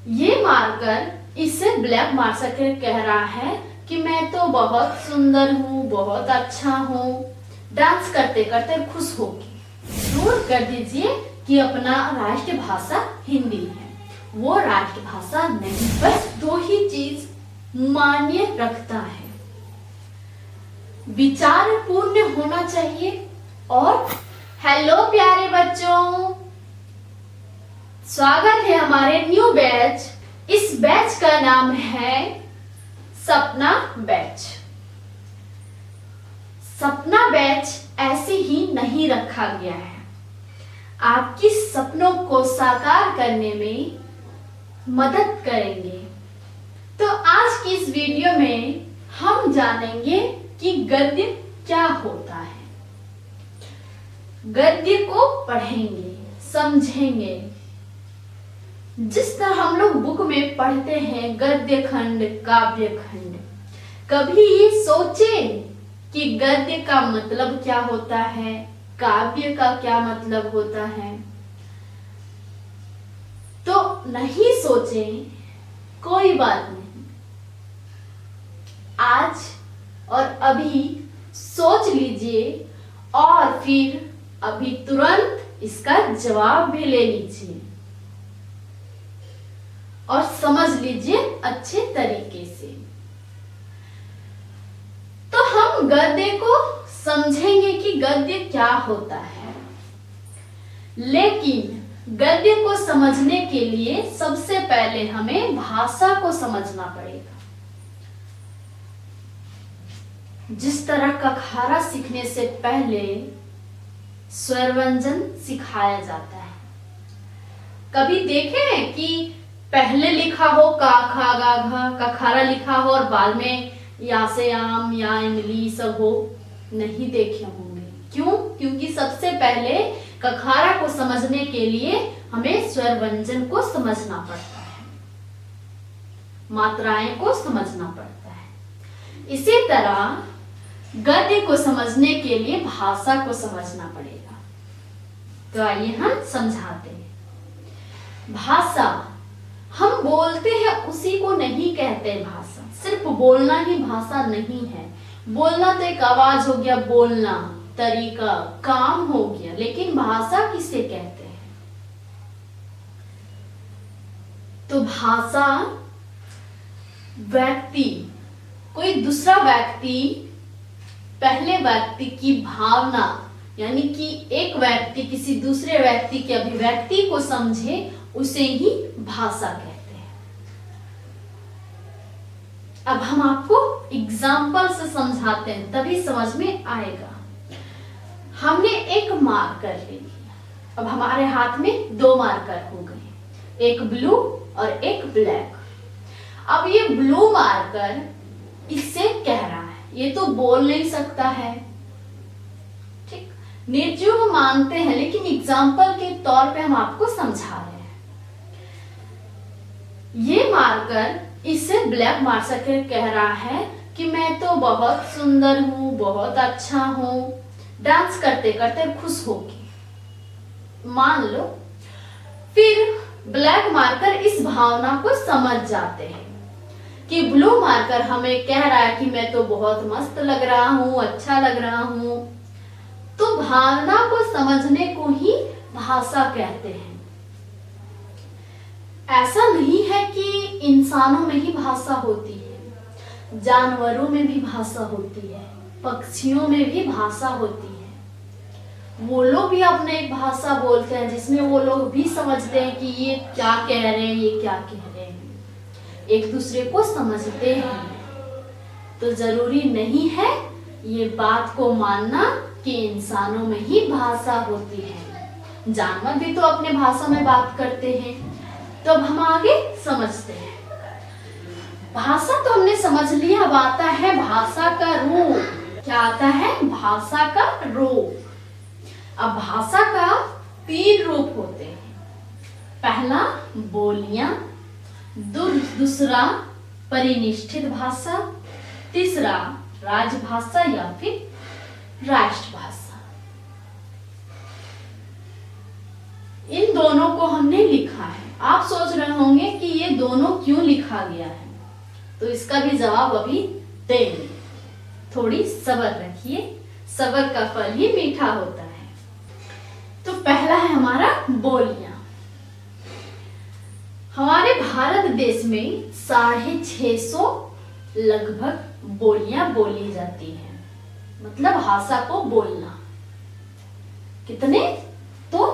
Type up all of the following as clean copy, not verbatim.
ये मार्कर इससे black marker कह रहा है कि मैं तो बहुत सुंदर हूँ, बहुत अच्छा हूँ। डांस करते करते खुश होगी। नोट कर दीजिए कि अपना राष्ट्रभाषा हिंदी है, वो राष्ट्रभाषा नहीं, बस दो ही चीज मान्य रखता है। विचार पूर्ण होना चाहिए। और हेलो प्यारे बच्चों, स्वागत है हमारे न्यू बैच। इस बैच का नाम है सपना बैच। सपना बैच ऐसे ही नहीं रखा गया है, आपकी सपनों को साकार करने में मदद करेंगे। तो आज की इस वीडियो में हम जानेंगे कि गद्य क्या होता है। गद्य को पढ़ेंगे, समझेंगे। जिस तरह हम लोग बुक में पढ़ते हैं गद्य खंड, काव्य खंड, कभी ये सोचे कि गद्य का मतलब क्या होता है, काव्य का क्या मतलब होता है? तो नहीं सोचे, कोई बात नहीं। आज और अभी सोच लीजिए और फिर अभी तुरंत इसका जवाब भी ले लीजिए और समझ लीजिए अच्छे तरीके से। तो हम गद्य को समझेंगे कि गद्य क्या होता है, लेकिन गद्य को समझने के लिए सबसे पहले हमें भाषा को समझना पड़ेगा। जिस तरह कखारा सीखने से पहले स्वर व्यंजन सिखाया जाता है, कभी देखे हैं कि पहले लिखा हो का खा गा घा, कखारा लिखा हो और बाद में या से आम या इमली सब हो? नहीं देखे होंगे। क्यों? क्योंकि सबसे पहले कखारा को समझने के लिए हमें स्वर व्यंजन को समझना पड़ता है, मात्राएं को समझना पड़ता है। इसी तरह गद्य को समझने के लिए भाषा को समझना पड़ेगा। तो आइए हम समझाते हैं। भाषा हम बोलते हैं उसी को नहीं कहते भाषा। सिर्फ बोलना ही भाषा नहीं है। बोलना तो एक आवाज हो गया, बोलना तरीका, काम हो गया, लेकिन भाषा किसे कहते हैं? तो भाषा व्यक्ति, कोई दूसरा व्यक्ति पहले व्यक्ति की भावना, यानी कि एक व्यक्ति किसी दूसरे व्यक्ति के अभिव्यक्ति को समझे, उसे ही भाषा कहते हैं। अब हम आपको एग्जाम्पल से समझाते हैं, तभी समझ में आएगा। हमने एक मार्कर ले लिया, अब हमारे हाथ में दो मार्कर हो गए, एक ब्लू और एक ब्लैक। अब ये ब्लू मार्कर इससे कह रहा है, ये तो बोल नहीं सकता है, ठीक, निर्जीव हम मानते हैं, लेकिन एग्जाम्पल के तौर पे हम आपको समझा रहे हैं। ये मार्कर इससे ब्लैक मार्कर कह रहा है कि मैं तो बहुत सुंदर हूँ, बहुत अच्छा हूँ। डांस करते करते खुश होगी, मान लो। फिर ब्लैक मार्कर इस भावना को समझ जाते हैं कि ब्लू मार्कर हमें कह रहा है कि मैं तो बहुत मस्त लग रहा हूँ, अच्छा लग रहा हूँ। तो भावना को समझने को ही भाषा कहते हैं। ऐसा नहीं है कि इंसानों में ही भाषा होती है, जानवरों में भी भाषा होती है, पक्षियों में भी भाषा होती है। वो लोग भी अपने एक भाषा बोलते हैं जिसमें वो लोग भी समझते हैं कि ये क्या कह रहे हैं, ये क्या कह रहे हैं, एक दूसरे को समझते हैं। तो जरूरी नहीं है ये बात को मानना कि इंसानों में ही भाषा होती है, जानवर भी तो अपने भाषा में बात करते हैं। तो अब हम आगे समझते हैं। भाषा तो हमने समझ लिया, अब आता है भाषा का रूप। क्या आता है? भाषा का रूप। अब भाषा का 3 रूप होते हैं। पहला बोलियां, दूसरा परिनिष्ठित भाषा, तीसरा राजभाषा या फिर राष्ट्रभाषा। इन दोनों को हमने लिखा है। आप सोच रहे होंगे कि ये दोनों क्यों लिखा गया है? तो इसका भी जवाब अभी देंगे। थोड़ी सब्र रखिए, सब्र का फल ही मीठा होता है। तो पहला है हमारा बोलियां। हमारे भारत देश में 650 लगभग बोलियां बोली जाती हैं, मतलब भाषा को बोलना। कितने? तो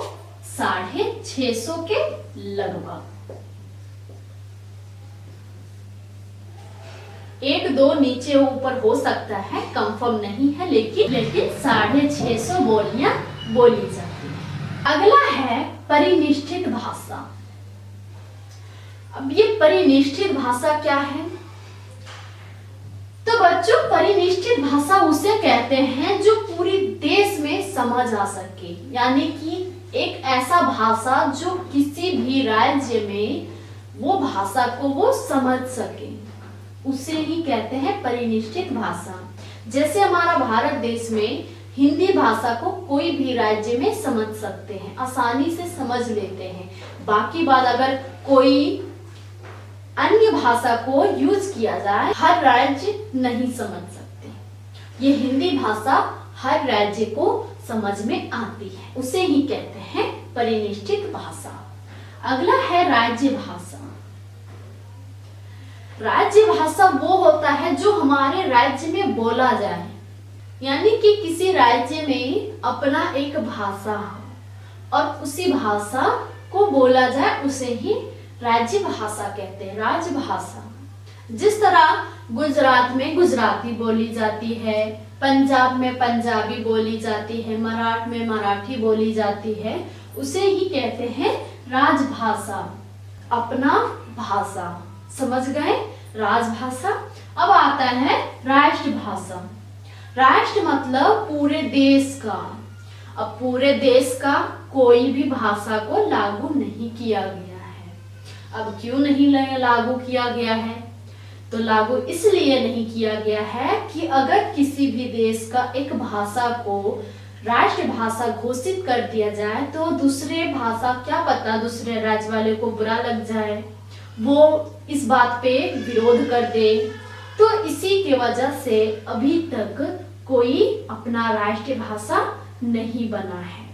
650 के लगभग। 1-2 नीचे ऊपर हो सकता है, कंफर्म नहीं है, लेकिन 650 बोलियां बोली जाती है। अगला है परिनिष्ठित भाषा। अब ये परिनिष्ठित भाषा क्या है? तो बच्चों, परिनिष्ठित भाषा उसे कहते हैं जो पूरी देश में समझ आ सके, यानी कि एक ऐसा भाषा जो किसी भी राज्य में वो भाषा को वो समझ सके, उसे ही कहते हैं परिनिष्ठित भाषा। जैसे हमारा भारत देश में हिंदी भाषा को कोई भी राज्य में समझ सकते हैं, आसानी से समझ लेते हैं। बाकी बात अगर कोई अन्य भाषा को यूज किया जाए, हर राज्य नहीं समझ सकते। ये हिंदी भाषा हर राज्य को समझ में आती है, उसे ही कहते हैं परिनिष्ठित भाषा। अगला है राज्य भाषा। राज्य भाषा वो होता है जो हमारे राज्य में बोला जाए, यानी कि किसी राज्य में अपना एक भाषा हो और उसी भाषा को बोला जाए, उसे ही राज्य भाषा कहते हैं, राजभाषा। जिस तरह गुजरात में गुजराती बोली जाती है, पंजाब में पंजाबी बोली जाती है, मराठ में मराठी बोली जाती है, उसे ही कहते हैं राजभाषा, अपना भाषा। समझ गए? राजभाषा। अब आता है राष्ट्रभाषा। राष्ट्र मतलब पूरे देश का। अब पूरे देश का कोई भी भाषा को लागू नहीं किया गया है। अब क्यों नहीं लागू किया गया है? तो लागू इसलिए नहीं किया गया है कि अगर किसी भी देश का एक भाषा को राष्ट्रभाषा घोषित कर दिया जाए तो दूसरे भाषा, क्या पता दूसरे राज्य वाले को बुरा लग जाए, वो इस बात पे विरोध कर दे। तो इसी की वजह से अभी तक कोई अपना राष्ट्रीय भाषा नहीं बना है।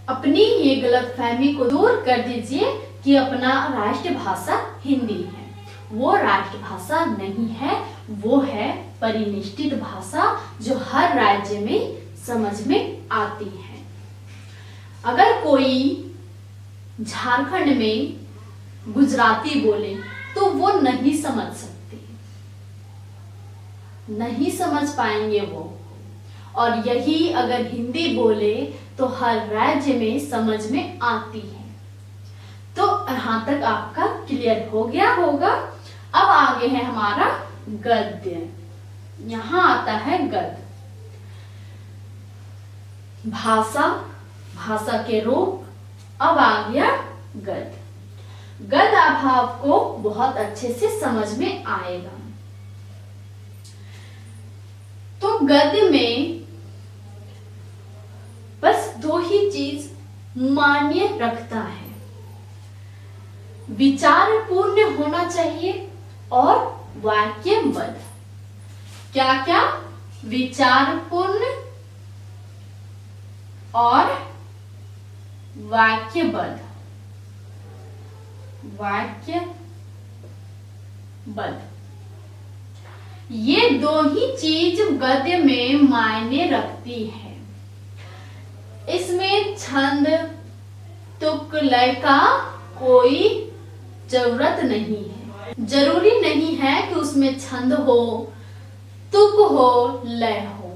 अपनी ये गलतफहमी को दूर कर दीजिए कि अपना राष्ट्रभाषा हिंदी है। वो राष्ट्रभाषा नहीं है, वो है परिनिष्ठित भाषा जो हर राज्य में समझ में आती है। अगर कोई झारखंड में गुजराती बोले तो वो नहीं समझ सकते, नहीं समझ पाएंगे वो। और यही अगर हिंदी बोले तो हर राज्य में समझ में आती है। तो यहां तक आपका क्लियर हो गया होगा। अब आगे है हमारा गद्य। यहां आता है गद्य। भाषा, भाषा के रूप। अब आ गया गद्य। गद्य आप आपको बहुत अच्छे से समझ में आएगा। तो गद्य में बस दो ही चीज मान्य रखता है, विचारपूर्ण होना चाहिए और वाक्यबद्ध। क्या क्या? विचारपूर्ण और वाक्यबद्ध। वाक्यबद्ध, ये दो ही चीज गद्य में मायने रखती है। इसमें छंद, तुक, लय का कोई जरूरत नहीं है। जरूरी नहीं है कि उसमें छंद हो, तुक हो, लय हो।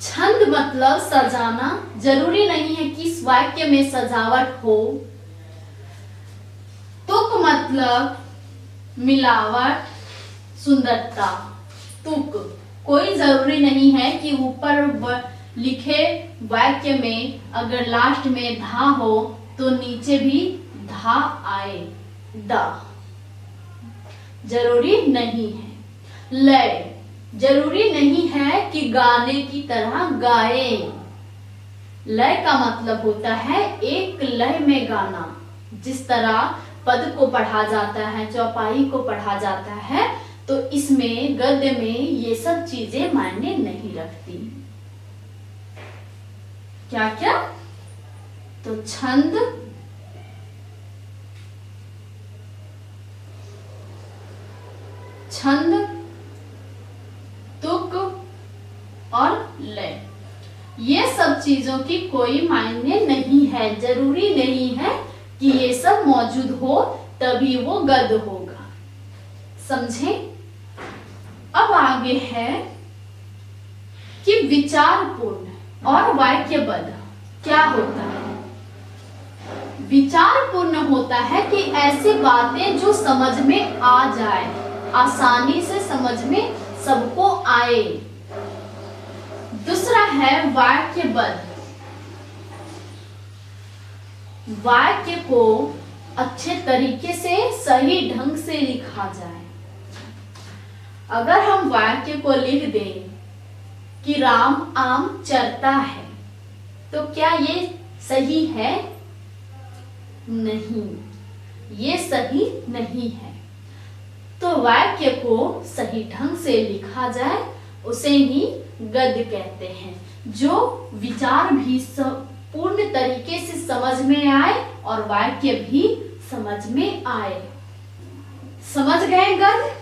छंद मतलब सजाना, जरूरी नहीं है कि इस वाक्य में सजावट हो। तुक मतलब मिलावट, सुंदरता। तुक कोई जरूरी नहीं है कि ऊपर लिखे वाक्य में अगर लास्ट में धा हो तो नीचे भी धा आए, दा। जरूरी नहीं है। लय जरूरी नहीं है कि गाने की तरह गाए। लय का मतलब होता है एक लय में गाना। जिस तरह पद को पढ़ा जाता है, चौपाई को पढ़ा जाता है, तो इसमें गद्य में ये सब चीजें मायने नहीं रखती। क्या क्या? तो छंद, तुक और लय, ये सब चीजों की कोई मायने नहीं है। जरूरी नहीं है कि ये सब मौजूद हो तभी वो गद्य होगा। समझे? अब आगे है कि विचारपूर्ण और वाक्यबद्ध क्या होता है। विचारपूर्ण होता है कि ऐसी बातें जो समझ में आ जाए, आसानी से समझ में सबको आए। दूसरा है वाक्यबद्ध। वाक्य को अच्छे तरीके से सही ढंग से लिखा जाए। अगर हम वाक्य को लिख दें कि राम आम चरता है, तो क्या ये सही है? नहीं, ये सही नहीं है। तो वाक्य को सही ढंग से लिखा जाए, उसे ही गद्य कहते हैं। जो विचार भी पूर्ण तरीके से समझ में आए और वाक्य भी समझ में आए। समझ गए गद्य?